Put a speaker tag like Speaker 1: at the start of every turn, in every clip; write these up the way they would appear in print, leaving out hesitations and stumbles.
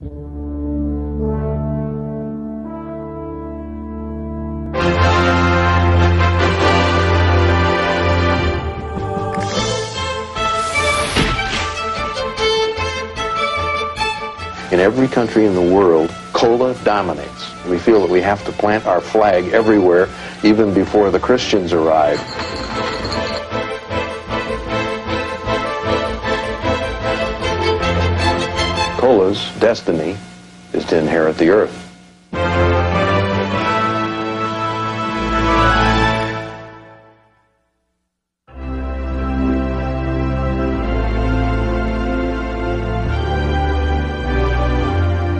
Speaker 1: In every country in the world, cola dominates. We feel that we have to plant our flag everywhere, even before the Christians arrive. Cola's destiny is to inherit the earth.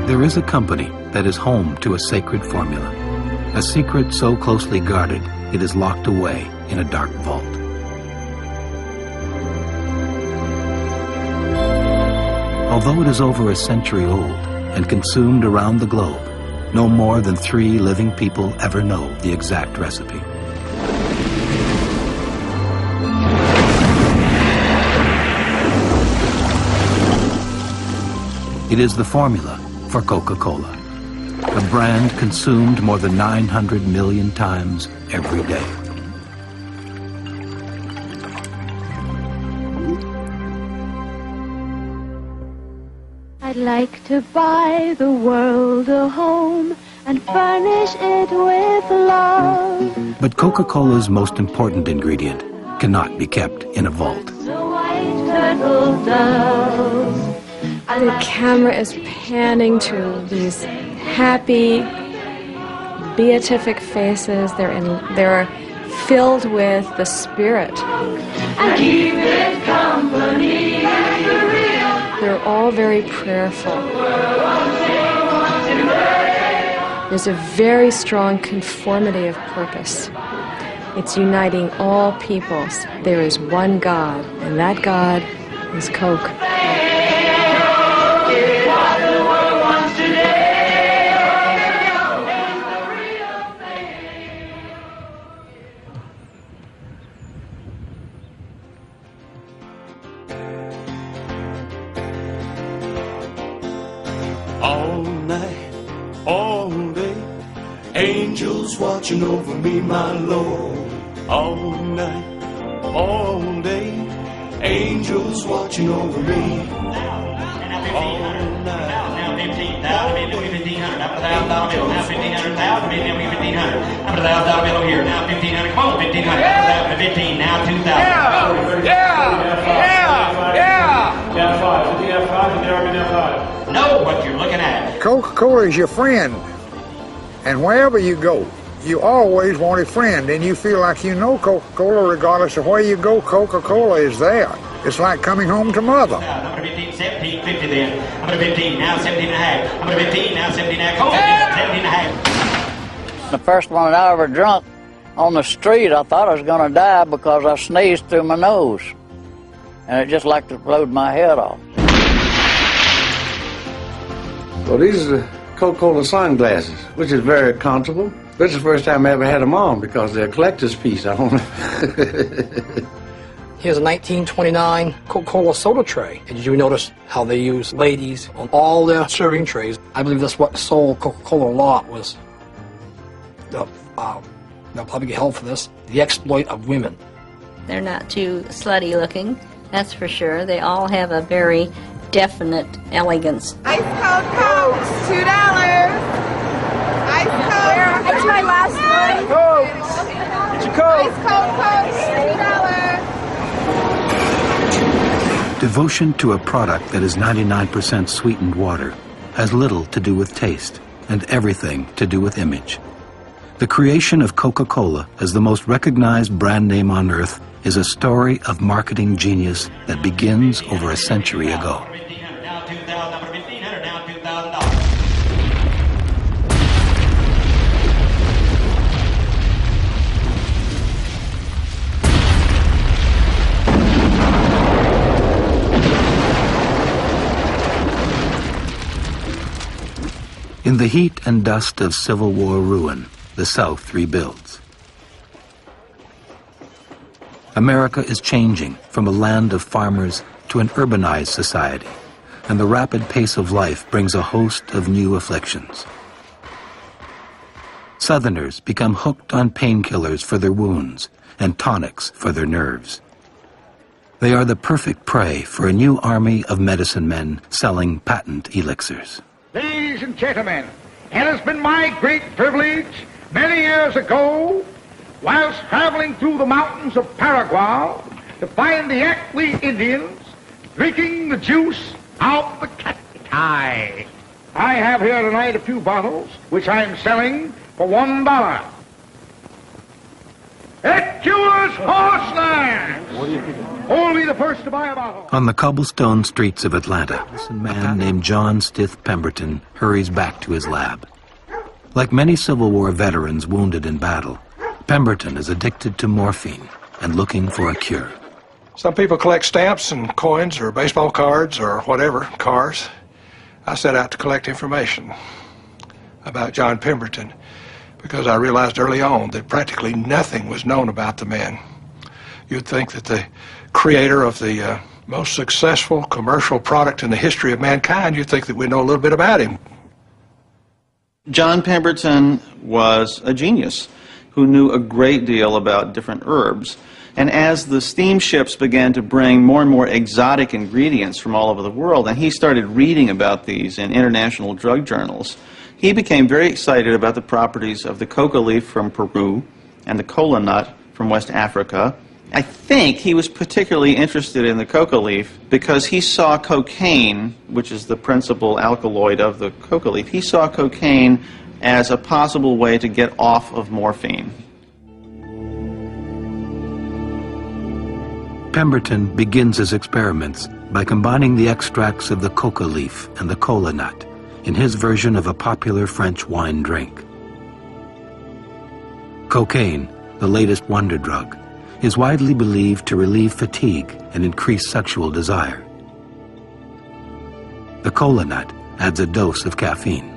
Speaker 2: There is a company that is home to a sacred formula, a secret so closely guarded it is locked away in a dark vault. Although it is over a century old and consumed around the globe, no more than 3 living people ever know the exact recipe. It is the formula for Coca-Cola, a brand consumed more than 900 million times every day.
Speaker 3: I'd like to buy the world a home and furnish it with love.
Speaker 2: But Coca-Cola's most important ingredient cannot be kept in a vault.
Speaker 3: The white turtle doves.
Speaker 4: The camera is panning to these happy, beatific faces. They're filled with the spirit.
Speaker 3: And keep it company.
Speaker 4: They're all very prayerful. There's a very strong conformity of purpose. It's uniting all peoples. There is one God, and that God is Coke.
Speaker 5: All night, all day, angels watching over me, my Lord. All night, all day, angels watching over me. All night. Now 15,000, now 1,500, now 1,000 bill, now 1,500, now 1,500, now 1,000 bill here, now 1,500, come on, 1,500, now 15, now 2,000.
Speaker 6: Now 5, 15 now 5, and now 5.
Speaker 5: Know what you're looking at.
Speaker 7: Coca-Cola is your friend, and wherever you go, you always want a friend, and you feel like you know Coca-Cola regardless of where you go. Coca-Cola is there. It's like coming home to mother.
Speaker 5: I'm going to 15, 17, 50 then. I'm going to 15, now 17 and a half. I'm going to 15, now 17 and a half. Come on, 17 and a half.
Speaker 8: The first one that I ever drunk on the street, I thought I was going to die because I sneezed through my nose. And it just like to blowed my head off.
Speaker 9: Well, these are Coca-Cola sunglasses, which is very comfortable. This is the first time I ever had them on because they're a collector's piece. I don't know.
Speaker 10: Here's a 1929 Coca-Cola soda tray. And did you notice how they use ladies on all their serving trays? I believe that's what sold Coca-Cola a lot was, they'll probably get held for this, the exploit of women.
Speaker 11: They're not too slutty looking, that's for sure. They all have a very definite elegance.
Speaker 12: Ice cold Cokes, $2. Ice cold.
Speaker 13: That's my last one.
Speaker 12: Cokes.
Speaker 13: It's a Coke.
Speaker 12: Ice cold Cokes, $2.
Speaker 2: Devotion to a product that is 99% sweetened water has little to do with taste and everything to do with image. The creation of Coca-Cola as the most recognized brand name on earth is a story of marketing genius that begins over a century ago. In the heat and dust of Civil War ruin, the South rebuilds. America is changing from a land of farmers to an urbanized society. and the rapid pace of life brings a host of new afflictions. Southerners become hooked on painkillers for their wounds and tonics for their nerves. They are the perfect prey for a new army of medicine men selling patent elixirs.
Speaker 14: Ladies and gentlemen, it has been my great privilege many years ago, whilst traveling through the mountains of Paraguay, to find the Ackley Indians drinking the juice out the cacti. I have here tonight a few bottles, which I am selling for $1. It cures horseness! Only the first to buy a bottle.
Speaker 2: On the cobblestone streets of Atlanta, a man named John Stith Pemberton hurries back to his lab. Like many Civil War veterans wounded in battle, Pemberton is addicted to morphine and looking for a cure.
Speaker 15: Some people collect stamps and coins or baseball cards or whatever, cars. I set out to collect information about John Pemberton because I realized early on that practically nothing was known about the man. You'd think that the creator of the most successful commercial product in the history of mankind, you'd think that we know a little bit about him.
Speaker 16: John Pemberton was a genius who knew a great deal about different herbs. And as the steamships began to bring more and more exotic ingredients from all over the world, and he started reading about these in international drug journals, he became very excited about the properties of the coca leaf from Peru and the cola nut from West Africa. I think he was particularly interested in the coca leaf because he saw cocaine, which is the principal alkaloid of the coca leaf, he saw cocaine as a possible way to get off of morphine.
Speaker 2: Pemberton begins his experiments by combining the extracts of the coca leaf and the cola nut in his version of a popular French wine drink. Cocaine, the latest wonder drug, is widely believed to relieve fatigue and increase sexual desire. The cola nut adds a dose of caffeine.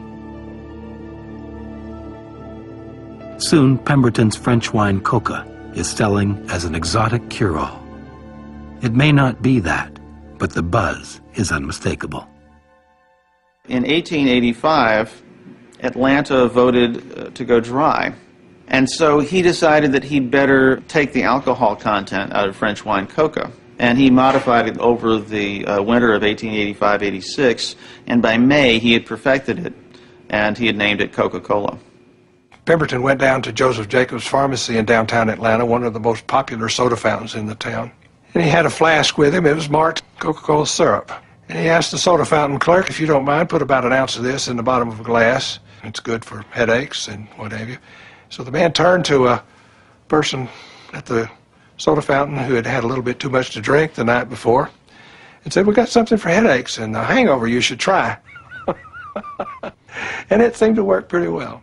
Speaker 2: Soon, Pemberton's French wine Coca is selling as an exotic cure-all. It may not be that, but the buzz is unmistakable.
Speaker 16: In 1885, Atlanta voted to go dry. And so he decided that he'd better take the alcohol content out of French wine Coca. And he modified it over the winter of 1885-86. And by May, he had perfected it, and he had named it Coca-Cola.
Speaker 15: Pemberton went down to Joseph Jacobs Pharmacy in downtown Atlanta, one of the most popular soda fountains in the town. And he had a flask with him. It was marked Coca-Cola syrup. And he asked the soda fountain clerk, if you don't mind, put about an ounce of this in the bottom of a glass. It's good for headaches and what have you. So the man turned to a person at the soda fountain who had had a little bit too much to drink the night before and said, "We got something for headaches and a hangover you should try." And it seemed to work pretty well.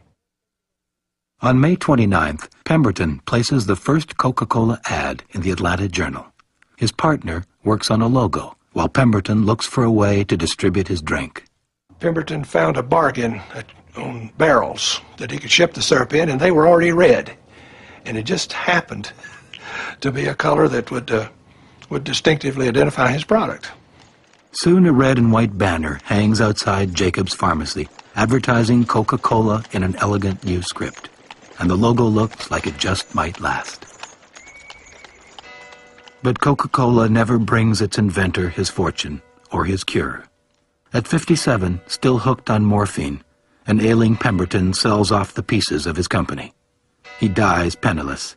Speaker 2: On May 29th, Pemberton places the first Coca-Cola ad in the Atlanta Journal. His partner works on a logo, while Pemberton looks for a way to distribute his drink.
Speaker 15: Pemberton found a bargain on barrels that he could ship the syrup in, and they were already red. And it just happened to be a color that would distinctively identify his product.
Speaker 2: Soon a red and white banner hangs outside Jacobs Pharmacy, advertising Coca-Cola in an elegant new script. And the logo looks like it just might last. But Coca-Cola never brings its inventor his fortune or his cure. At 57, still hooked on morphine, an ailing Pemberton sells off the pieces of his company. He dies penniless,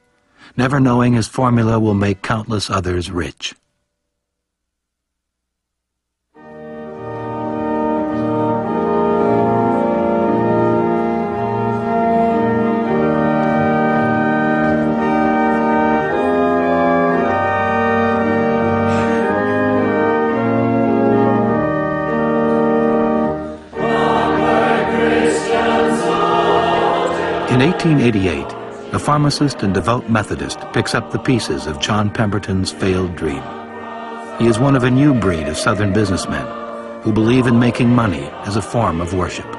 Speaker 2: never knowing his formula will make countless others rich. In 1888, a pharmacist and devout Methodist picks up the pieces of John Pemberton's failed dream. He is one of a new breed of Southern businessmen who believe in making money as a form of worship.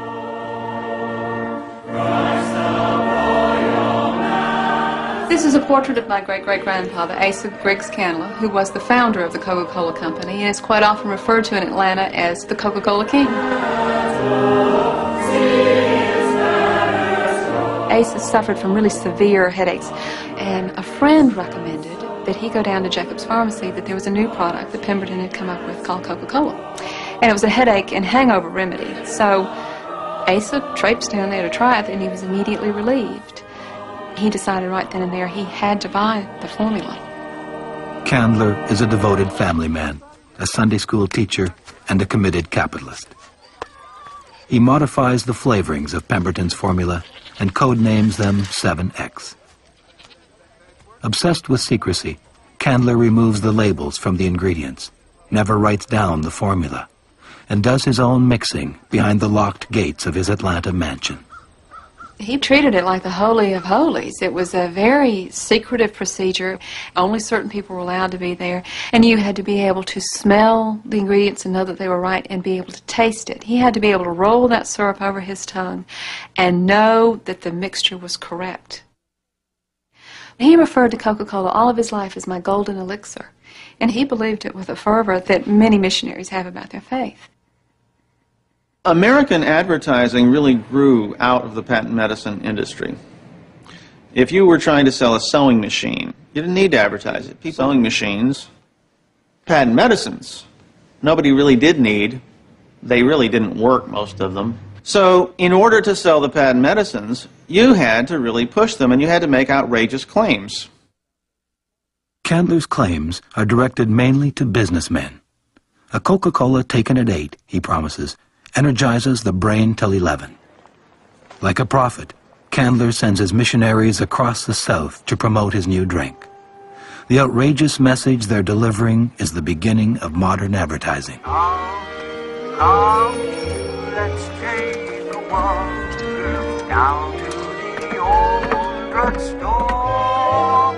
Speaker 17: The This is a portrait of my great-great-grandfather, Asa Griggs Candler, who was the founder of the Coca-Cola Company and is quite often referred to in Atlanta as the Coca-Cola King. Asa suffered from really severe headaches, and a friend recommended that he go down to Jacob's Pharmacy, that there was a new product that Pemberton had come up with called Coca-Cola. And it was a headache and hangover remedy. So Asa traipsed down there to try it, and he was immediately relieved. He decided right then and there he had to buy the formula.
Speaker 2: Candler is a devoted family man, a Sunday school teacher, and a committed capitalist. He modifies the flavorings of Pemberton's formula and codenames them 7X. Obsessed with secrecy, Candler removes the labels from the ingredients, never writes down the formula, and does his own mixing behind the locked gates of his Atlanta mansion.
Speaker 17: He treated it like the Holy of Holies. It was a very secretive procedure. Only certain people were allowed to be there, and you had to be able to smell the ingredients and know that they were right and be able to taste it. He had to be able to roll that syrup over his tongue and know that the mixture was correct. He referred to Coca-Cola all of his life as my golden elixir, and he believed it with a fervor that many missionaries have about their faith.
Speaker 16: American advertising really grew out of the patent medicine industry. If you were trying to sell a sewing machine, you didn't need to advertise it. Sewing machines, patent medicines, nobody really did need. They really didn't work, most of them. So in order to sell the patent medicines, you had to really push them, and you had to make outrageous claims.
Speaker 2: Candler's claims are directed mainly to businessmen. A Coca-Cola taken at 8, he promises, energizes the brain till 11. Like a prophet, Candler sends his missionaries across the South to promote his new drink. The outrageous message they're delivering is the beginning of modern advertising.
Speaker 12: Come, let's take a walk down to the old drugstore,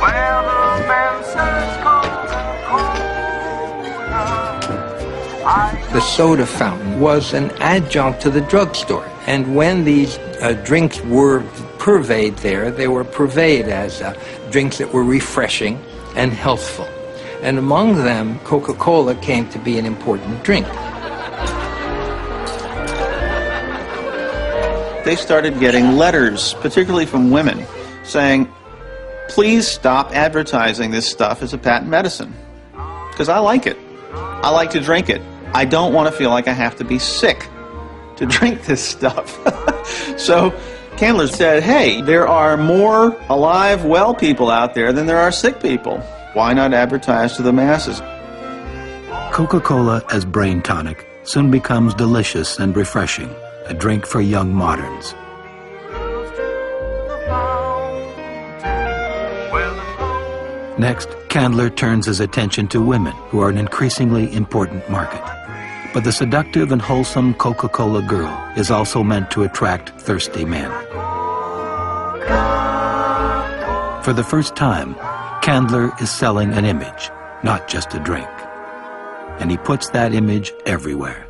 Speaker 12: where the man says Coca-Cola.
Speaker 18: The soda fountain was an adjunct to the drugstore, and when these drinks were purveyed there, they were purveyed as drinks that were refreshing and healthful. And among them, Coca-Cola came to be an important drink.
Speaker 16: They started getting letters, particularly from women, saying, please stop advertising this stuff as a patent medicine, because I like it. I like to drink it. I don't want to feel like I have to be sick to drink this stuff. So Candler said, hey, there are more alive, well people out there than there are sick people. Why not advertise to the masses?
Speaker 2: Coca-Cola as brain tonic soon becomes delicious and refreshing, a drink for young moderns. Next, Candler turns his attention to women, who are an increasingly important market. But the seductive and wholesome Coca-Cola girl is also meant to attract thirsty men. For the first time, Candler is selling an image, not just a drink. And he puts that image everywhere.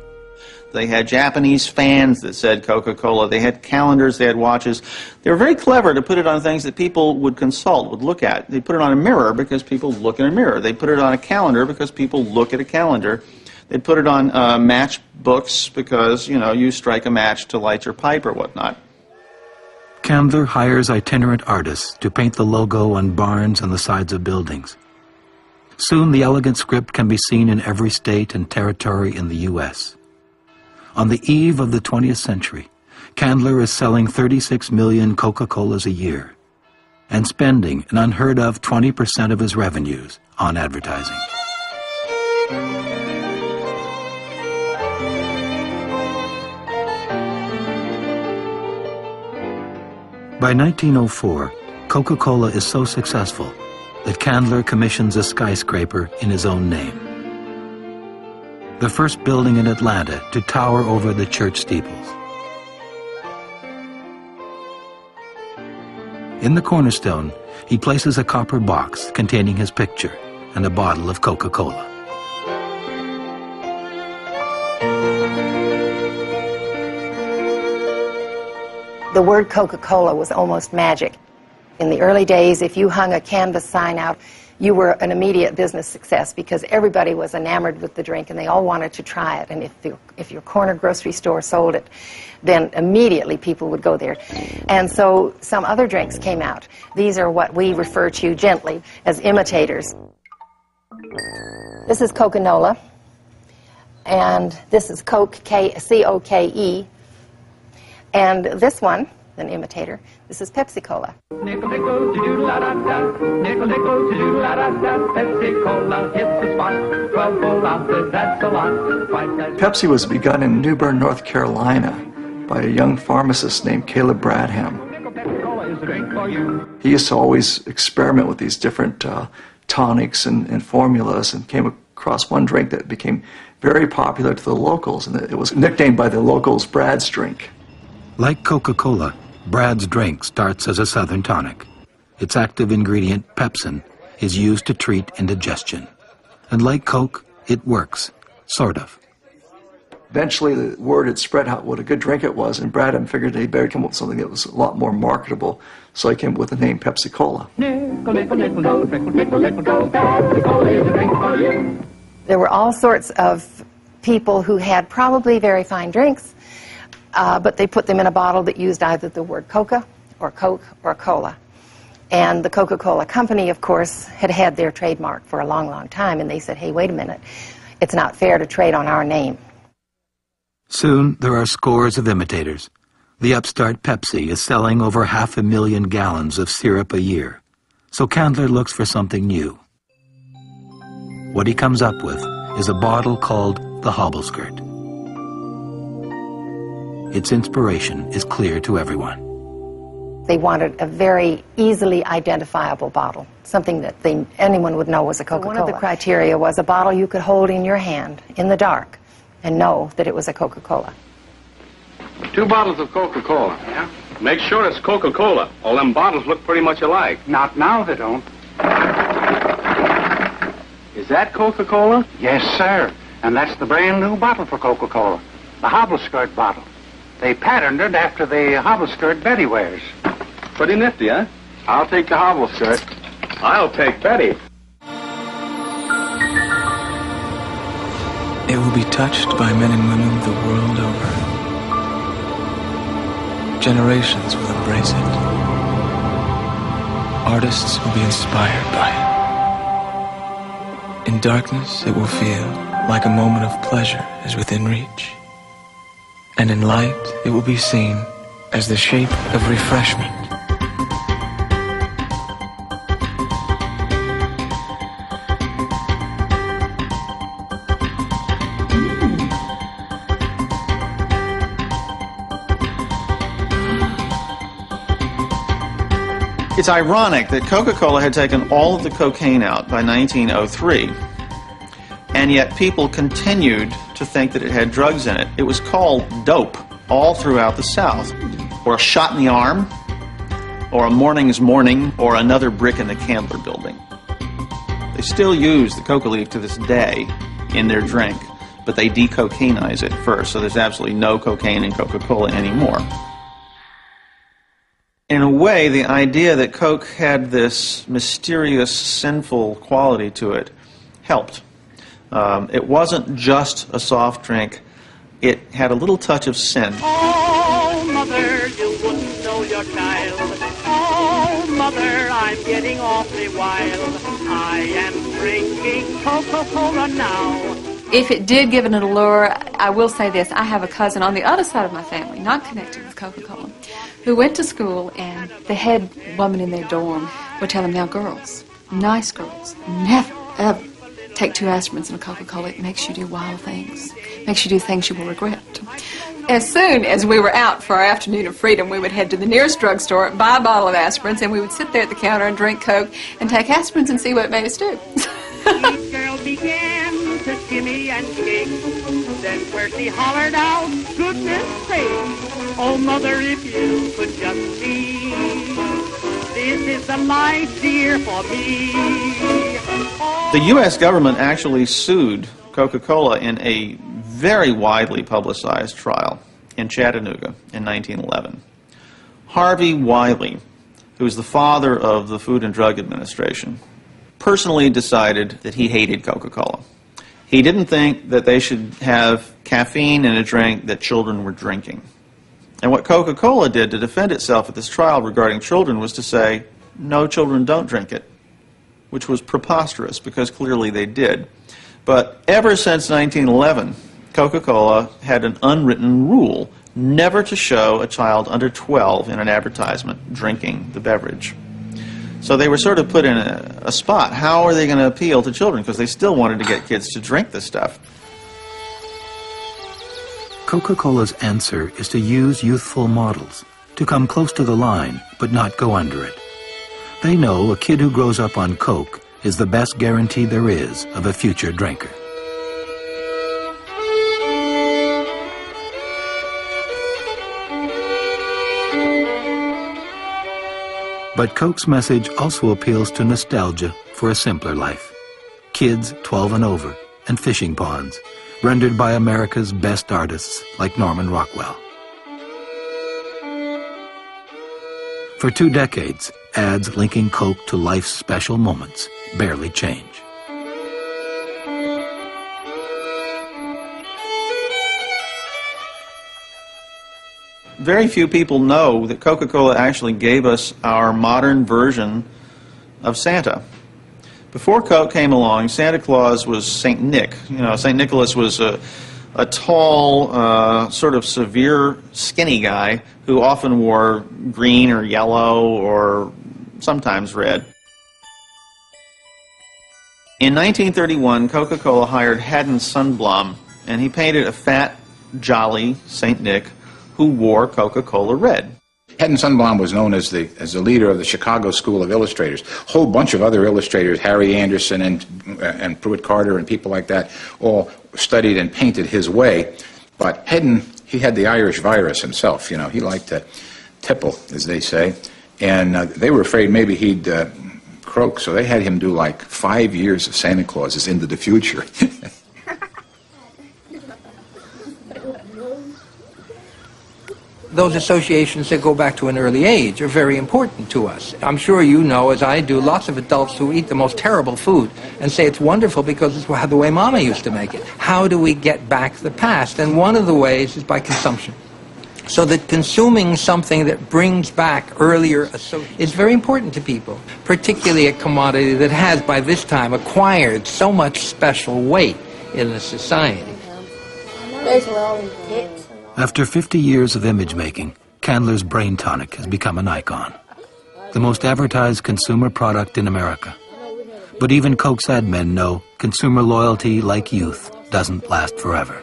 Speaker 16: They had Japanese fans that said Coca-Cola. They had calendars, they had watches. They were very clever to put it on things that people would consult, would look at. They put it on a mirror because people look in a mirror. They put it on a calendar because people look at a calendar. They put it on matchbooks because, you know, you strike a match to light your pipe or whatnot.
Speaker 2: Candler hires itinerant artists to paint the logo on barns and the sides of buildings. Soon the elegant script can be seen in every state and territory in the U.S. On the eve of the 20th century, Candler is selling 36 million Coca-Colas a year and spending an unheard of 20% of his revenues on advertising. By 1904, Coca-Cola is so successful that Candler commissions a skyscraper in his own name. The first building in Atlanta to tower over the church steeples. In the cornerstone, he places a copper box containing his picture and a bottle of Coca-Cola.
Speaker 19: The word Coca-Cola was almost magic. In the early days, if you hung a canvas sign out, you were an immediate business success because everybody was enamored with the drink and they all wanted to try it. And if your corner grocery store sold it, then immediately people would go there. And so some other drinks came out. These are what we refer to gently as imitators. This is Coca-Nola, and this is Coke, C-O-K-E, and this one, an imitator, this is Pepsi-Cola.
Speaker 12: Nickel, nickel, do-do-la-da-da. Nickel, nickel, do-do-la-da-da. Pepsi-Cola hits the spot. 12 ounces, that's a lot.
Speaker 20: Pepsi was begun in New Bern, North Carolina by a young pharmacist named Caleb Bradham. He used to always experiment with these different tonics and formulas, and came across one drink that became very popular to the locals, and it was nicknamed by the locals Brad's drink.
Speaker 2: Like Coca-Cola, Brad's drink starts as a southern tonic. Its active ingredient, pepsin, is used to treat indigestion. And like Coke, it works, sort of.
Speaker 20: Eventually, the word had spread out what a good drink it was, and Bradham figured he better come up with something that was a lot more marketable, so he came up with the name Pepsi-Cola.
Speaker 19: There were all sorts of people who had probably very fine drinks, but they put them in a bottle that used either the word Coca or Coke or Cola. And the Coca-Cola company, of course, had had their trademark for a long, long time, and they said, hey, wait a minute, it's not fair to trade on our name.
Speaker 2: Soon, there are scores of imitators. The upstart Pepsi is selling over 500,000 gallons of syrup a year. So Candler looks for something new. What he comes up with is a bottle called the Hobbleskirt. Its inspiration is clear to everyone.
Speaker 19: They wanted a very easily identifiable bottle, something that anyone would know was a Coca-Cola. One of the criteria was a bottle you could hold in your hand in the dark and know that it was a Coca-Cola.
Speaker 21: 2 bottles of Coca-Cola. Yeah? Make sure it's Coca-Cola. All them bottles look pretty much alike.
Speaker 22: Not now, they don't.
Speaker 21: Is that Coca-Cola?
Speaker 22: Yes, sir. And that's the brand new bottle for Coca-Cola. The Hobbleskirt bottle. They patterned it after the Hobbleskirt Betty wears.
Speaker 21: Pretty nifty, huh? I'll take the Hobbleskirt. I'll take Betty.
Speaker 23: It will be touched by men and women the world over. Generations will embrace it. Artists will be inspired by it. In darkness, it will feel like a moment of pleasure is within reach. And in light, it will be seen as the shape of refreshment.
Speaker 16: It's ironic that Coca-Cola had taken all of the cocaine out by 1903, and yet people continued to think that it had drugs in it. It was called dope all throughout the South, or a shot in the arm, or a morning's morning, or another brick in the Candler building. They still use the coca leaf to this day in their drink, but they decocainize it first, so there's absolutely no cocaine in Coca-Cola anymore. In a way, the idea that Coke had this mysterious, sinful quality to it helped. It wasn't just a soft drink. It had a little touch of sin.
Speaker 12: Oh, mother, you wouldn't know your child. Oh, mother, I'm getting awfully wild. I am drinking Coca-Cola now.
Speaker 17: If it did give it an allure, I will say this. I have a cousin on the other side of my family, not connected with Coca-Cola, who went to school, and the head woman in their dorm would tell them, now girls, nice girls, never, ever take 2 aspirins and a Coca-Cola. It makes you do wild things. Makes you do things you will regret. As soon as we were out for our afternoon of freedom, we would head to the nearest drugstore, buy a bottle of aspirins, and we would sit there at the counter and drink Coke and take aspirins and see what it made us do.
Speaker 12: Each girl began to shimmy and shake. Then where she hollered out, goodness sake, oh mother, if you could just see, this is the life, dear, for me.
Speaker 16: The U.S. government actually sued Coca-Cola in a very widely publicized trial in Chattanooga in 1911. Harvey Wiley who was the father of the Food and Drug Administration, personally decided that he hated Coca-Cola. He didn't think that they should have caffeine in a drink that children were drinking. And what Coca-Cola did to defend itself at this trial regarding children was to say, no, children don't drink it, which was preposterous because clearly they did. But ever since 1911, Coca-Cola had an unwritten rule never to show a child under 12 in an advertisement drinking the beverage. So they were sort of put in a spot. How are they going to appeal to children? Because they still wanted to get kids to drink this stuff.
Speaker 2: Coca-Cola's answer is to use youthful models, to come close to the line, but not go under it. They know a kid who grows up on Coke is the best guarantee there is of a future drinker. But Coke's message also appeals to nostalgia for a simpler life. Kids 12 and over, and fishing ponds, rendered by America's best artists like Norman Rockwell. For 2 decades, ads linking Coke to life's special moments barely change.
Speaker 16: Very few people know that Coca-Cola actually gave us our modern version of Santa. Before Coke came along, Santa Claus was St. Nick. You know, St. Nicholas was a tall, sort of severe, skinny guy who often wore green or yellow or sometimes red. In 1931, Coca-Cola hired Haddon Sundblom, and he painted a fat, jolly St. Nick who wore Coca-Cola red.
Speaker 1: Haddon Sundblom was known as the leader of the Chicago School of Illustrators. A whole bunch of other illustrators, Harry Anderson and Pruitt Carter and people like that, all studied and painted his way. But Haddon, he had the Irish virus himself. You know, he liked to tipple, as they say, and they were afraid maybe he'd croak, so they had him do like 5 years of Santa Clauses into the future.
Speaker 18: Those associations that go back to an early age are very important to us. I'm sure you know, as I do, lots of adults who eat the most terrible food and say it's wonderful because it's the way Mama used to make it. How do we get back the past? And one of the ways is by consumption. So that consuming something that brings back earlier associations is very important to people, particularly a commodity that has, by this time, acquired so much special weight in the society.
Speaker 2: After 50 years of image making, Candler's Brain Tonic has become an icon. The most advertised consumer product in America. But even Coke's ad men know consumer loyalty, like youth, doesn't last forever.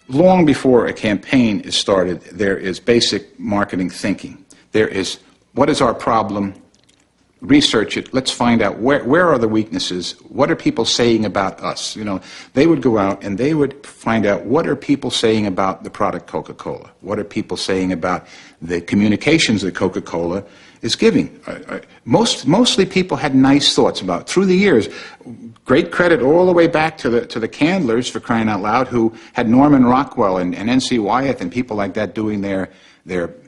Speaker 1: Long before a campaign is started, there is basic marketing thinking. There is, what is our problem? Research it. Let's find out where are the weaknesses. What are people saying about us? You know, they would go out and they would find out what are people saying about the product Coca-Cola. What are people saying about the communications that Coca-Cola is giving? Mostly people had nice thoughts about it. Through the years. Great credit all the way back to the Candlers, for crying out loud, who had Norman Rockwell and N.C. Wyeth and people like that doing their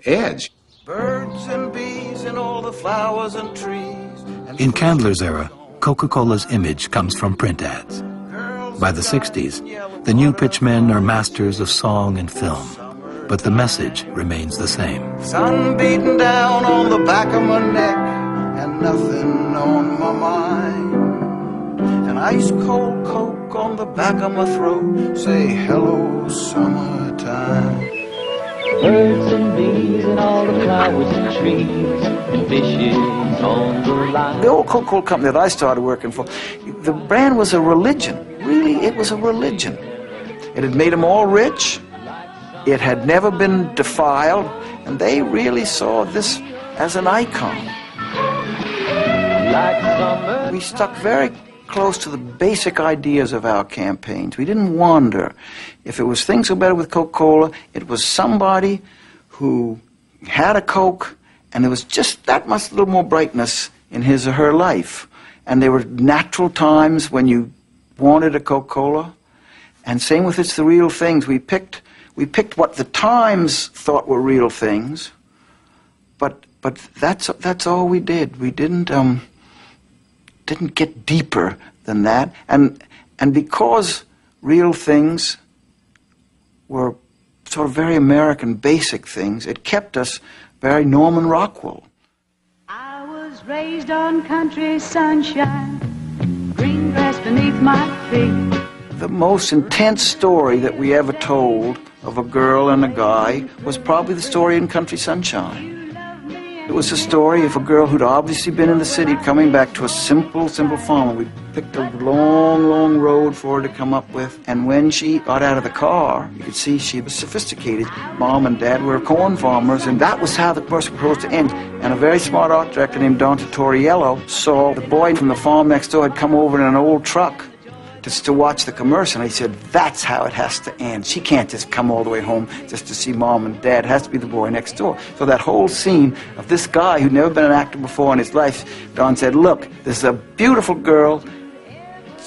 Speaker 1: ads.
Speaker 5: Birds and bees and all the flowers and trees.
Speaker 2: In Candler's era, Coca-Cola's image comes from print ads. By the 60s, the new pitchmen are masters of song and film, but the message remains the same.
Speaker 5: Sun beating down on the back of my neck and nothing on my mind. An ice cold Coke on the back of my throat, say hello summertime.
Speaker 3: Birds and bees and all the flowers and trees and fishes on the line.
Speaker 5: The old Coca-Cola company that I started working for, the brand was a religion. Really, it was a religion. It had made them all rich. It had never been defiled, and they really saw this as an icon. We stuck very close to the basic ideas of our campaigns. We didn't wander. If it was things are better with Coca-Cola, it was somebody who had a Coke, and there was just that much little more brightness in his or her life. And there were natural times when you wanted a Coca-Cola, and same with It's the Real Things. We picked
Speaker 4: We picked what the Times thought were real things, but that's all we did. We didn't get deeper than that, and because real things were sort of very American, basic things, it kept us very Norman Rockwell.
Speaker 6: I was raised on country sunshine, green grass beneath my feet.
Speaker 4: The most intense story that we ever told of a girl and a guy was probably the story in Country Sunshine. It was a story of a girl who'd obviously been in the city coming back to a simple farm. We picked a long road for her to come up with. And when she got out of the car, you could see she was sophisticated. Mom and Dad were corn farmers, and that was how the commercial was supposed to end. And a very smart art director named Dante Torriello saw the boy from the farm next door had come over in an old truck just to watch the commercial, and he said, that's how it has to end. She can't just come all the way home just to see Mom and Dad. It has to be the boy next door. So that whole scene of this guy who'd never been an actor before in his life, Don said, look, this is a beautiful girl.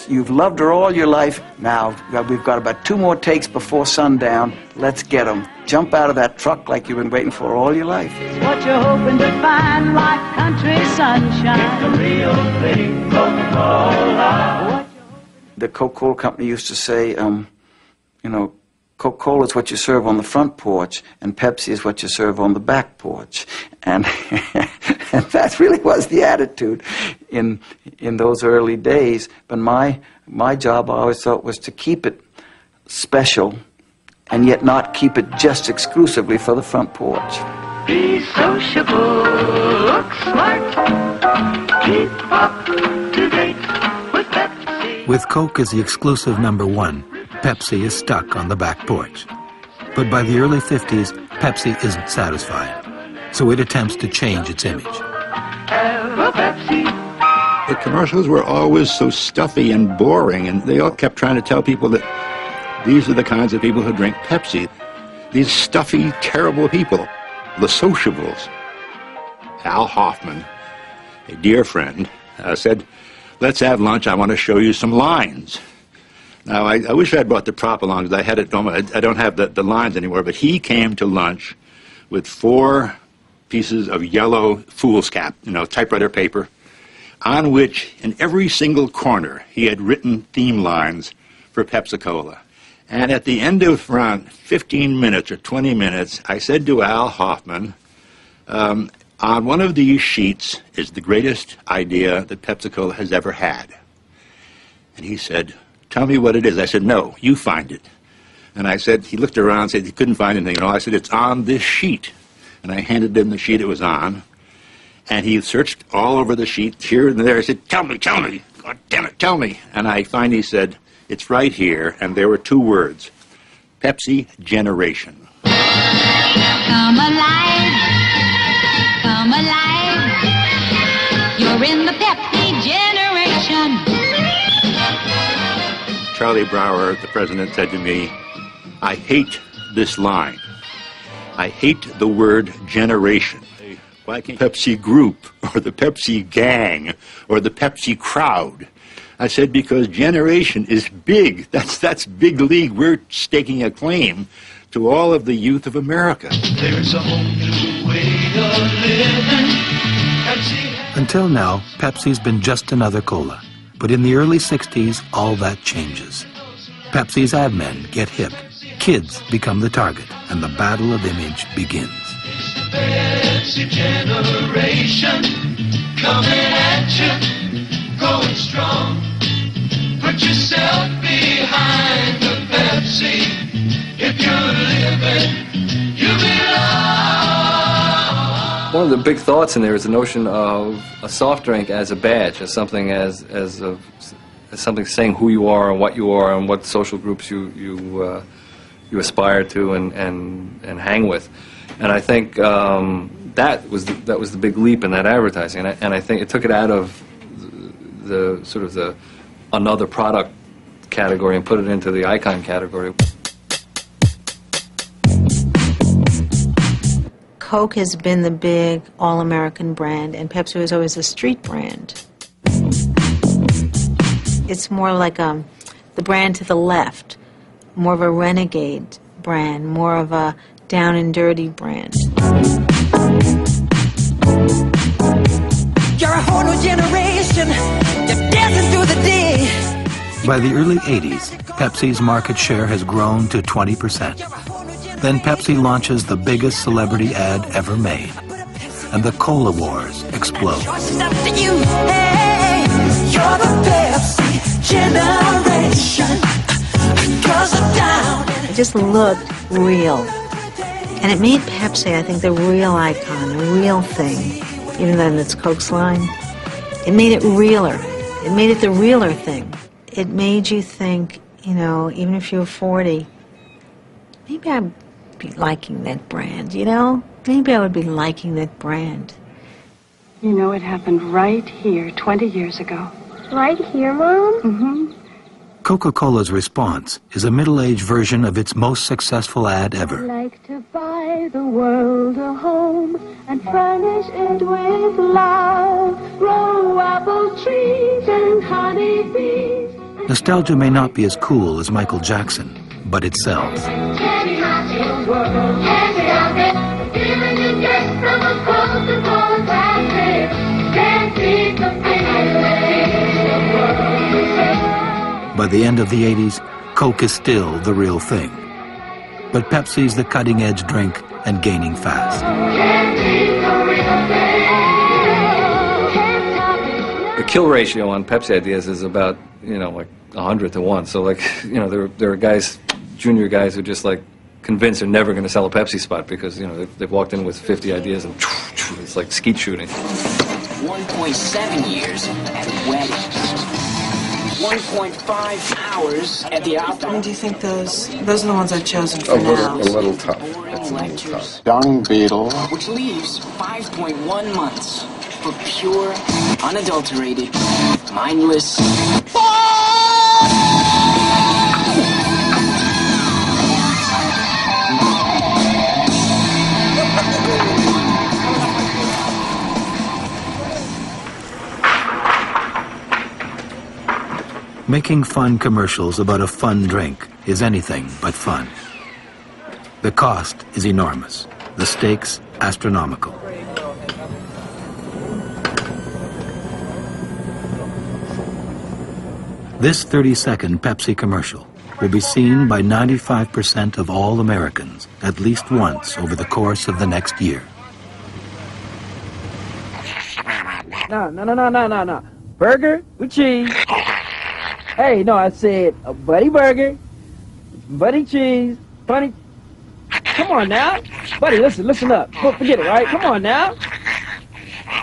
Speaker 4: You've loved her all your life. Now, we've got about 2 more takes before sundown. Let's get them. Jump out of that truck like you've been waiting for all your life.
Speaker 6: What you're hoping to find like country sunshine. It's the real thing, Coca-Cola.
Speaker 4: The Coca-Cola company used to say, you know, Coca-Cola is what you serve on the front porch, and Pepsi is what you serve on the back porch. And, and that really was the attitude in those early days. But my job, I always thought, was to keep it special and yet not keep it just exclusively for the front porch.
Speaker 6: Be sociable, look smart, keep up to date with Pepsi.
Speaker 2: With Coke as the exclusive #1, Pepsi is stuck on the back porch. But by the early 50s, Pepsi isn't satisfied, so it attempts to change its image.
Speaker 7: The commercials were always so stuffy and boring, and they all kept trying to tell people that these are the kinds of people who drink Pepsi. These stuffy, terrible people, the sociables. Al Hoffman, a dear friend, said, let's have lunch, I want to show you some lines. Now, I wish I had brought the prop along, because I had it, I don't have the lines anymore, but he came to lunch with 4 pieces of yellow foolscap, you know, typewriter paper, on which, in every single corner, he had written theme lines for Pepsi-Cola. And at the end of around 15 minutes or 20 minutes, I said to Al Hoffman, on one of these sheets is the greatest idea that Pepsi-Cola has ever had. And he said, tell me what it is. I said, no, you find it. And I said, he looked around and said he couldn't find anything at all. I said, it's on this sheet. And I handed him the sheet it was on. And he searched all over the sheet, here and there. I said, tell me. God damn it, tell me. And I finally said, it's right here. And there were 2 words, Pepsi Generation.
Speaker 24: Come alive. Come alive. You're in the Pepsi generation.
Speaker 7: Charlie Brower, the president, said to me, I hate this line. I hate the word generation. Why can't Pepsi Group or the Pepsi Gang or the Pepsi Crowd? I said, because generation is big. That's big league. We're staking a claim to all of the youth of America.
Speaker 5: There's a whole new way of living. Pepsi.
Speaker 2: Until now, Pepsi's been just another cola. But in the early 60s, all that changes. Pepsi's ad men get hip. Kids become the target, and the battle of image begins.
Speaker 5: Pepsi generation, coming at you, going strong. Put yourself behind the Pepsi. If you're living, you belong.
Speaker 25: One of the big thoughts in there is the notion of a soft drink as a badge, as something as something saying who you are and what social groups you aspire to and hang with. And I think that was the big leap in that advertising, and I think it took it out of the sort of the another product category and put it into the icon category.
Speaker 26: Coke has been the big all-American brand, and Pepsi was always a street brand. It's more like the brand to the left, more of a renegade brand, more of a down and dirty brand.
Speaker 8: You're a whole new generation. You're dancing through the day.
Speaker 2: By the early 80s, Pepsi's market share has grown to 20%. Then Pepsi launches the biggest celebrity ad ever made, and the Cola Wars explode.
Speaker 8: You're the Pepsi generation. Girls are down.
Speaker 26: It just looked real. And it made Pepsi, I think, the real icon, the real thing, even though it's Coke's line. It made it realer. It made it the realer thing. It made you think, you know, even if you were 40, maybe I'd be liking that brand, you know? Maybe I would be liking that brand.
Speaker 9: You know, it happened right here 20 years ago.
Speaker 10: Right here, Mom?
Speaker 9: Mm-hmm.
Speaker 2: Coca-Cola's response is a middle-aged version of its most successful ad ever.
Speaker 10: I'd like to buy the world a home and furnish it with love. Grow apple trees and honey bees.
Speaker 2: Nostalgia may not be as cool as Michael Jackson, but it sells.
Speaker 10: Candy Happy World, Candy Happy. The feeling you get from a Coca-Cola factory. Can't keep the feeling the world.
Speaker 2: By the end of the 80s, Coke is still the real thing. But Pepsi's the cutting-edge drink and gaining fast.
Speaker 25: The kill ratio on Pepsi ideas is about, you know, like 100 to 1. So, like, you know, there are guys, junior guys, who just, like, convinced they're never going to sell a Pepsi spot because, you know, they've walked in with 50 ideas and it's like skeet shooting.
Speaker 11: 1.7 years at weddings. 1.5 hours at the opera.
Speaker 13: Do you think those are the ones I've chosen for now?
Speaker 14: A little tough. It's a little tough.
Speaker 11: Dung beetle. Which leaves 5.1 months for pure, unadulterated, mindless...
Speaker 2: Making fun commercials about a fun drink is anything but fun. The cost is enormous, the stakes astronomical. This 30-second Pepsi commercial will be seen by 95% of all Americans at least once over the course of the next year.
Speaker 27: No. Burger with cheese. Hey, no, I said a buddy burger, buddy cheese, funny. Come on now. Buddy, listen up. Forget it, right? Come on now.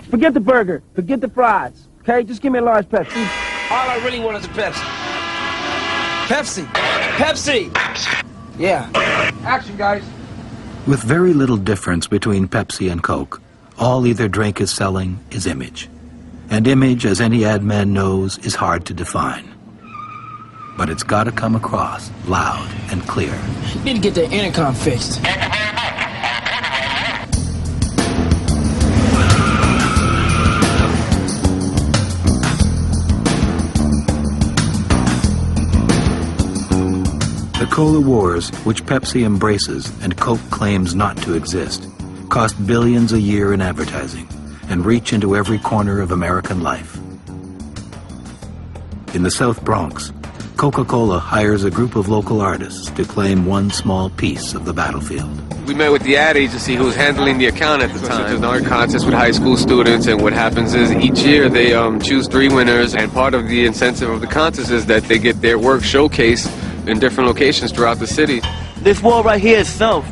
Speaker 27: Forget the burger. Forget the fries. Okay, just give me a large Pepsi. All I really want is a Pepsi. Pepsi! Yeah. Action, guys.
Speaker 2: With very little difference between Pepsi and Coke, all either drink is selling is image. And image, as any ad man knows, is hard to define. But it's got to come across loud and clear.
Speaker 27: You need to get the intercom fixed.
Speaker 2: The Cola Wars, which Pepsi embraces and Coke claims not to exist, cost billions a year in advertising and reach into every corner of American life. In the South Bronx, Coca-Cola hires a group of local artists to claim one small piece of the battlefield.
Speaker 28: We met with the ad agency who was handling the account at the time. There's another contest with high school students, and what happens is each year they choose 3 winners, and part of the incentive of the contest is that they get their work showcased in different locations throughout the city.
Speaker 29: This wall right here itself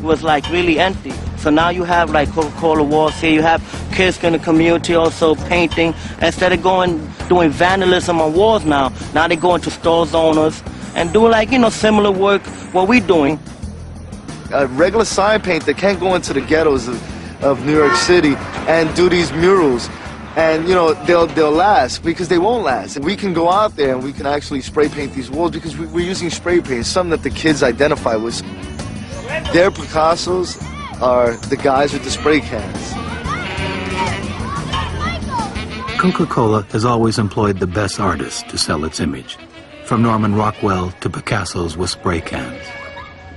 Speaker 29: was like really empty. So now you have like Coca-Cola walls here, you have kids in the community also painting. Instead of doing vandalism on walls now they go into stores owners and do like, similar work what we're doing.
Speaker 30: A regular sign paint that can't go into the ghettos of New York City and do these murals. And, they'll last because they won't last. We can go out there and we can actually spray paint these walls because we're using spray paint, something that the kids identify with. Their Picassos are the guys with the spray cans.
Speaker 2: Coca-Cola has always employed the best artists to sell its image, from Norman Rockwell to Picasso's with spray cans.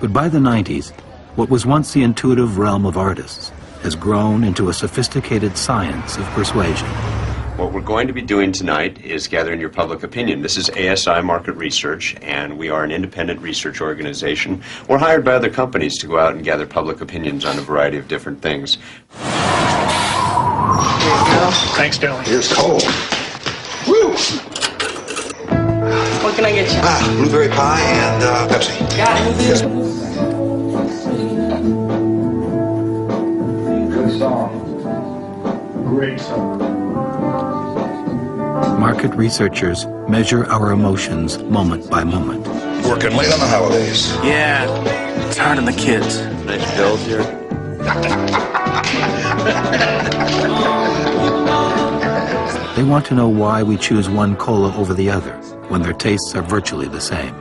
Speaker 2: But by the 90s, what was once the intuitive realm of artists has grown into a sophisticated science of persuasion.
Speaker 12: What we're going to be doing tonight is gathering your public opinion. This is ASI Market Research, and we are an independent research organization. We're hired by other companies to go out and gather public opinions on a variety of different things.
Speaker 15: Thanks, Sterling.
Speaker 7: Here's Cole. Woo!
Speaker 11: What can I get you?
Speaker 7: Blueberry pie and Pepsi.
Speaker 11: Got it.
Speaker 15: Good song. Great song.
Speaker 2: Market researchers measure our emotions moment by moment.
Speaker 7: Working late on the holidays.
Speaker 29: Yeah, it's hard on the kids.
Speaker 12: Nice bills here.
Speaker 2: They want to know why we choose one cola over the other when their tastes are virtually the same.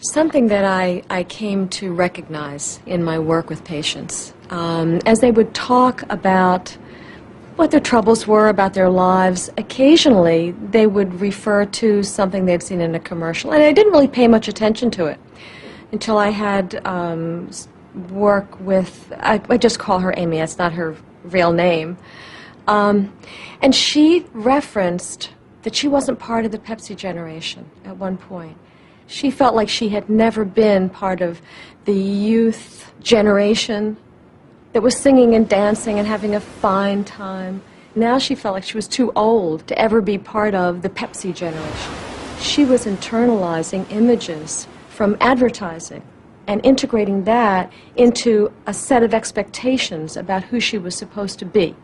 Speaker 16: Something that I came to recognize in my work with patients, as they would talk about what their troubles were, about their lives, occasionally they would refer to something they'd seen in a commercial, and I didn't really pay much attention to it until I had work with, I just call her Amy, it's not her real name, and she referenced that she wasn't part of the Pepsi generation at one point. She felt like she had never been part of the youth generation that was singing and dancing and having a fine time. Now she felt like she was too old to ever be part of the Pepsi generation. She was internalizing images from advertising and integrating that into a set of expectations about who she was supposed to be.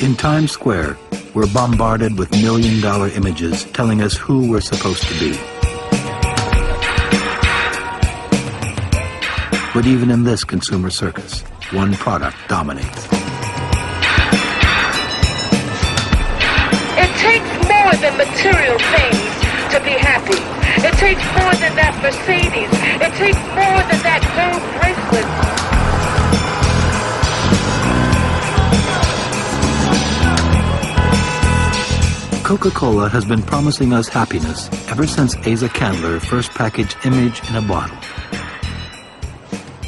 Speaker 2: In Times Square, we're bombarded with million-dollar images telling us who we're supposed to be. But even in this consumer circus, one product dominates.
Speaker 17: It takes more than material things to be happy. It takes more than that Mercedes. It takes more than that gold bracelet.
Speaker 2: Coca-Cola has been promising us happiness ever since Asa Candler first packaged Image in a bottle.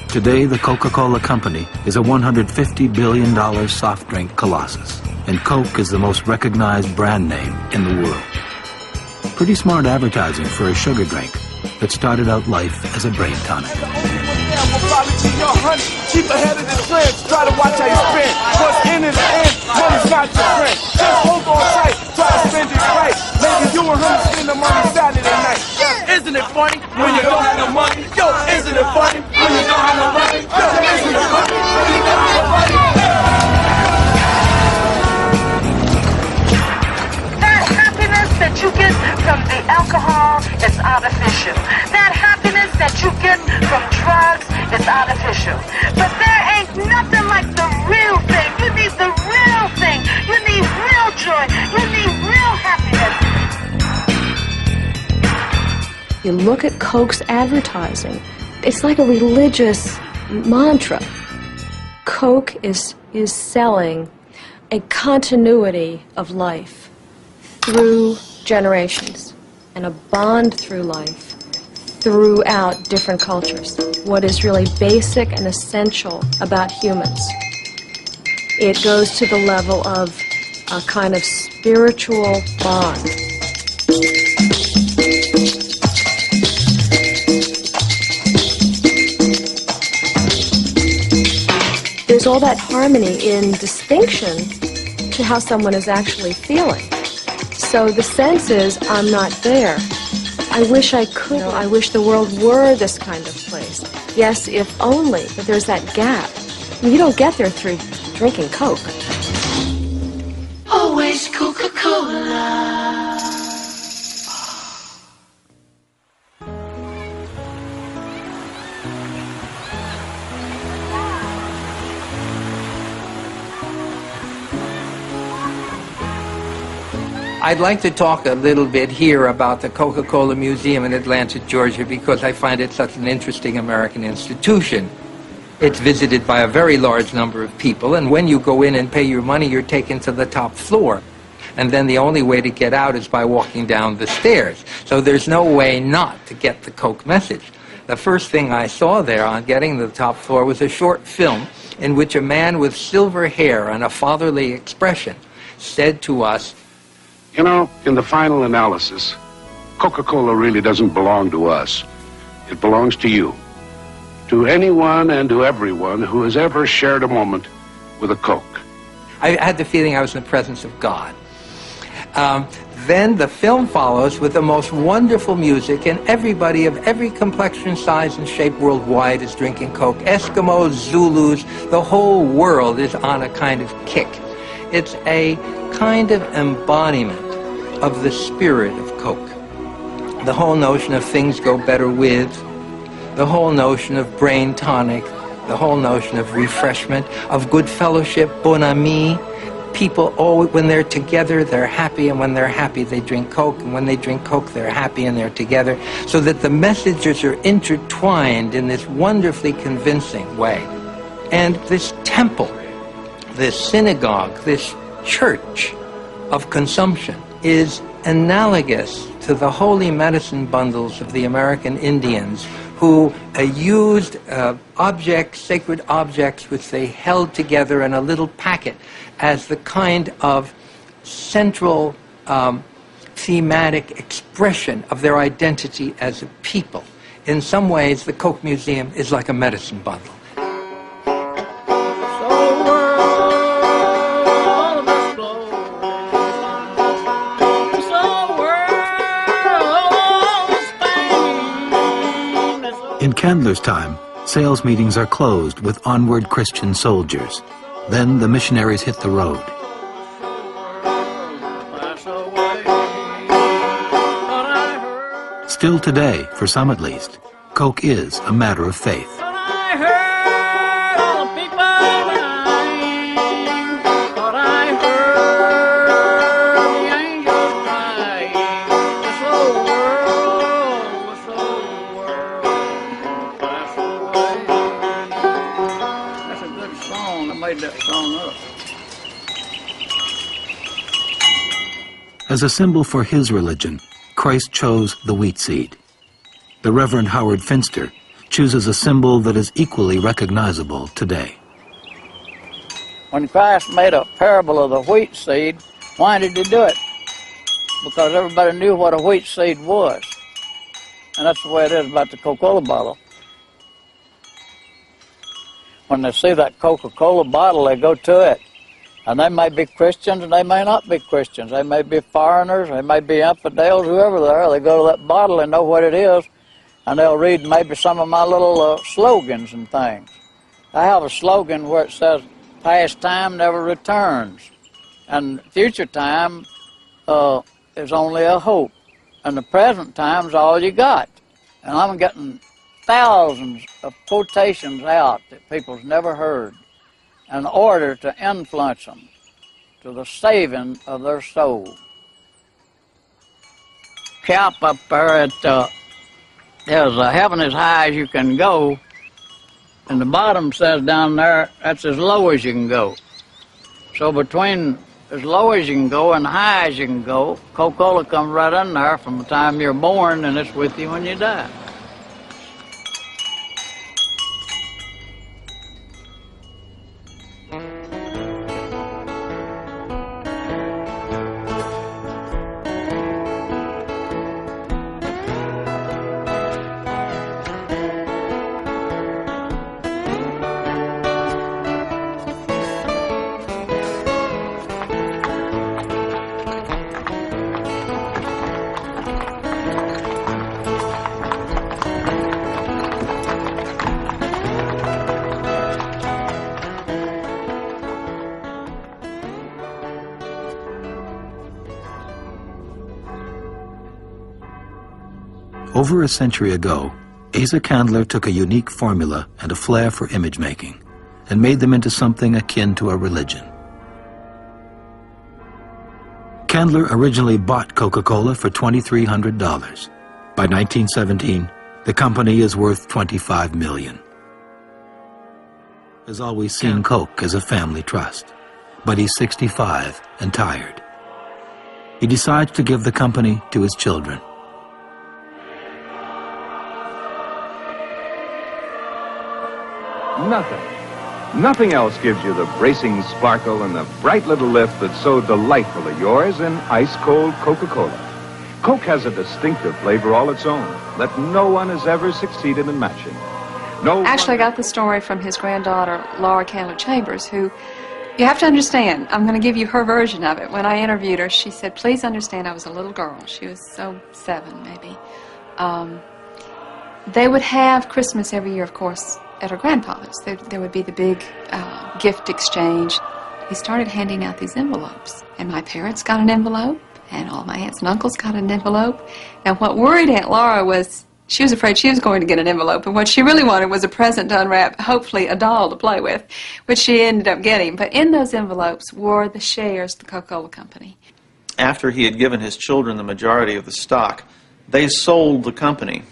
Speaker 2: Today, the Coca-Cola Company is a $150 billion soft drink colossus, and Coke is the most recognized brand name in the world. Pretty smart advertising for a sugar drink that started out life as a brain tonic.
Speaker 18: Keep ahead of the trends, try to watch how you spend. What's in the end, money's not your friend. Just hold on tight, try to spend it right. Maybe you and him spend the money Saturday night. Isn't it funny when you don't have no money? Yo, isn't it funny when you don't have no money? Yo, isn't it funny when you don't have no money?
Speaker 17: That happiness that you get from the alcohol is artificial. That happiness that you get from drugs is artificial. But there ain't nothing like the real thing. You need the real thing. You need real joy. You need real happiness.
Speaker 16: You look at Coke's advertising, it's like a religious mantra. Coke is selling a continuity of life through generations and a bond through life throughout different cultures. What is really basic and essential about humans. It goes to the level of a kind of spiritual bond. There's all that harmony in distinction to how someone is actually feeling. So the sense is, I'm not there. I wish I could. I wish the world were this kind of place. Yes, if only, but there's that gap. You don't get there through drinking Coke.
Speaker 10: Always Coca-Cola.
Speaker 1: I'd like to talk a little bit here about the Coca-Cola Museum in Atlanta, Georgia, because I find it such an interesting American institution. It's visited by a very large number of people, and when you go in and pay your money, you're taken to the top floor. And then the only way to get out is by walking down the stairs. So there's no way not to get the Coke message. The first thing I saw there on getting to the top floor was a short film in which a man with silver hair and a fatherly expression said to us,
Speaker 3: "You know, in the final analysis, Coca-Cola really doesn't belong to us. It belongs to you. To anyone and to everyone who has ever shared a moment with a Coke."
Speaker 1: I had the feeling I was in the presence of God. Then the film follows with the most wonderful music, and everybody of every complexion, size, and shape worldwide is drinking Coke. Eskimos, Zulus, the whole world is on a kind of kick. It's a kind of embodiment of the spirit of Coke. The whole notion of things go better with, the whole notion of brain tonic, the whole notion of refreshment, of good fellowship, bon ami. People, when they're together, they're happy, and when they're happy, they drink Coke, and when they drink Coke, they're happy and they're together, so that the messages are intertwined in this wonderfully convincing way. And this temple, this synagogue, this church of consumption is analogous to the holy medicine bundles of the American Indians, who used objects, sacred objects, which they held together in a little packet as the kind of central thematic expression of their identity as a people. In some ways, the Coke Museum is like a medicine bundle.
Speaker 2: In Candler's time, sales meetings are closed with onward Christian soldiers. Then the missionaries hit the road. Still today, for some at least, Coke is a matter of faith. As a symbol for his religion, Christ chose the wheat seed. The Reverend Howard Finster chooses a symbol that is equally recognizable today.
Speaker 4: When Christ made a parable of the wheat seed, why did he do it? Because everybody knew what a wheat seed was. And that's the way it is about the Coca-Cola bottle. When they see that Coca-Cola bottle, they go to it. And they may be Christians and they may not be Christians. They may be foreigners, they may be infidels, whoever they are. They go to that bottle and know what it is, and they'll read maybe some of my little slogans and things. I have a slogan where it says, "Past time never returns, and future time is only a hope, and the present time is all you got." And I'm getting thousands of quotations out that people's never heard, in order to influence them to the saving of their soul. Cap up there at there's heaven as high as you can go, and the bottom says down there that's as low as you can go. So between as low as you can go and high as you can go, Coca-Cola comes right in there from the time you're born, and it's with you when you die.
Speaker 2: Over a century ago, Asa Candler took a unique formula and a flair for image making and made them into something akin to a religion. Candler originally bought Coca-Cola for $2,300. By 1917, the company is worth $25 million. Has always seen Coke as a family trust, but he's 65 and tired. He decides to give the company to his children.
Speaker 5: Nothing else gives you the bracing sparkle and the bright little lift that's so delightfully yours in ice-cold Coca-Cola. Coke has a distinctive flavor all its own that no one has ever succeeded in matching.
Speaker 6: Actually, I got the story from his granddaughter, Laura Candler Chambers, who, you have to understand, I'm going to give you her version of it. When I interviewed her, she said, please understand I was a little girl. She was 7, maybe. They would have Christmas every year, of course, at her grandfather's. There would be the big gift exchange. He started handing out these envelopes, and my parents got an envelope, and all my aunts and uncles got an envelope. And what worried Aunt Laura was she was afraid she was going to get an envelope, and what she really wanted was a present to unwrap, hopefully a doll to play with, which she ended up getting. But in those envelopes were the shares of the Coca-Cola Company.
Speaker 8: After he had given his children the majority of the stock, they sold the company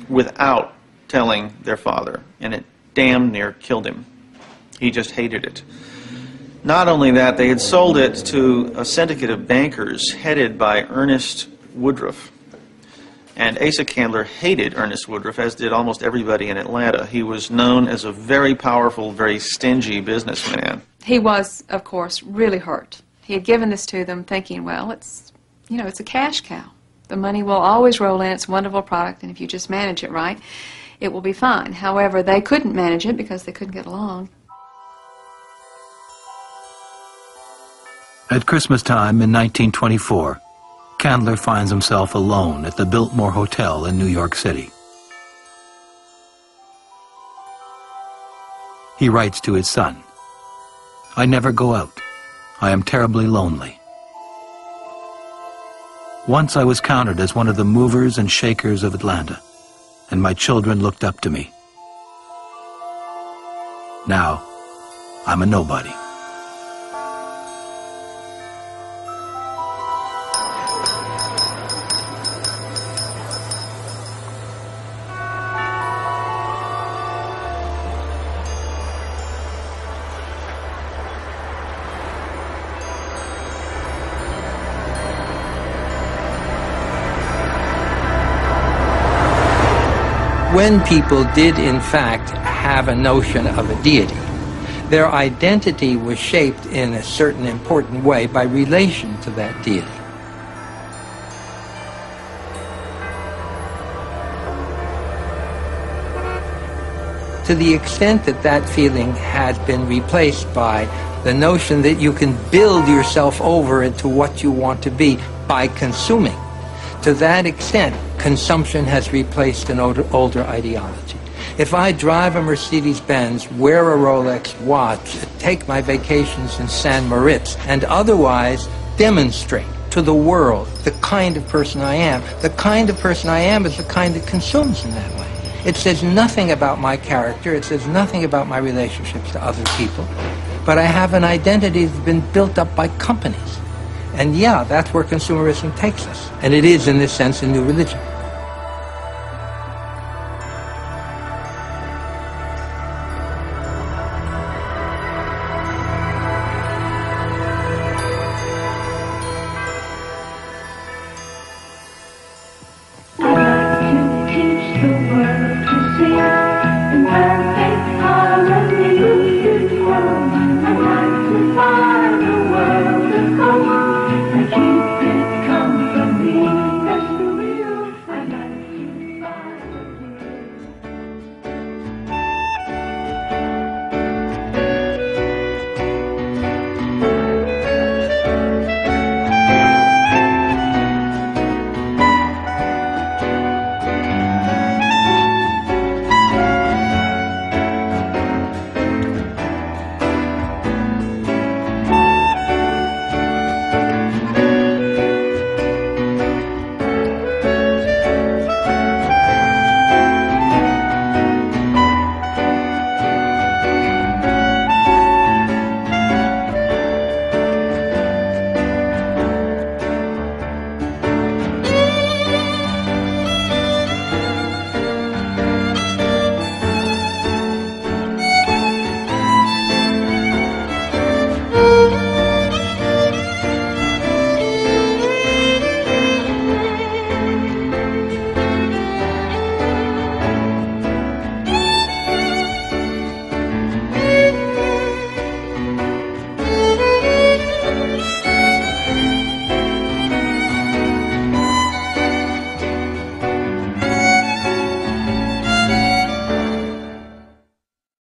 Speaker 8: without telling their father, and it damn near killed him. He just hated it. Not only that, they had sold it to a syndicate of bankers headed by Ernest Woodruff. And Asa Candler hated Ernest Woodruff, as did almost everybody in Atlanta. He was known as a very powerful, very stingy businessman.
Speaker 6: He was, of course, really hurt. He had given this to them thinking, well, it's a cash cow. The money will always roll in. It's a wonderful product, and if you just manage it right, it will be fine. However, they couldn't manage it because they couldn't get along.
Speaker 2: At Christmas time in 1924, Candler finds himself alone at the Biltmore Hotel in New York City. He writes to his son, "I never go out. I am terribly lonely. Once I was counted as one of the movers and shakers of Atlanta, and my children looked up to me. Now, I'm a nobody."
Speaker 1: When people did, in fact, have a notion of a deity, their identity was shaped in a certain important way by relation to that deity. To the extent that that feeling has been replaced by the notion that you can build yourself over into what you want to be by consuming, to that extent, consumption has replaced an older ideology. If I drive a Mercedes-Benz, wear a Rolex watch, take my vacations in San Moritz, and otherwise demonstrate to the world the kind of person I am, the kind of person I am is the kind that consumes in that way. It says nothing about my character, it says nothing about my relationships to other people, but I have an identity that's been built up by companies. And yeah, that's where consumerism takes us. And it is, in this sense, a new religion.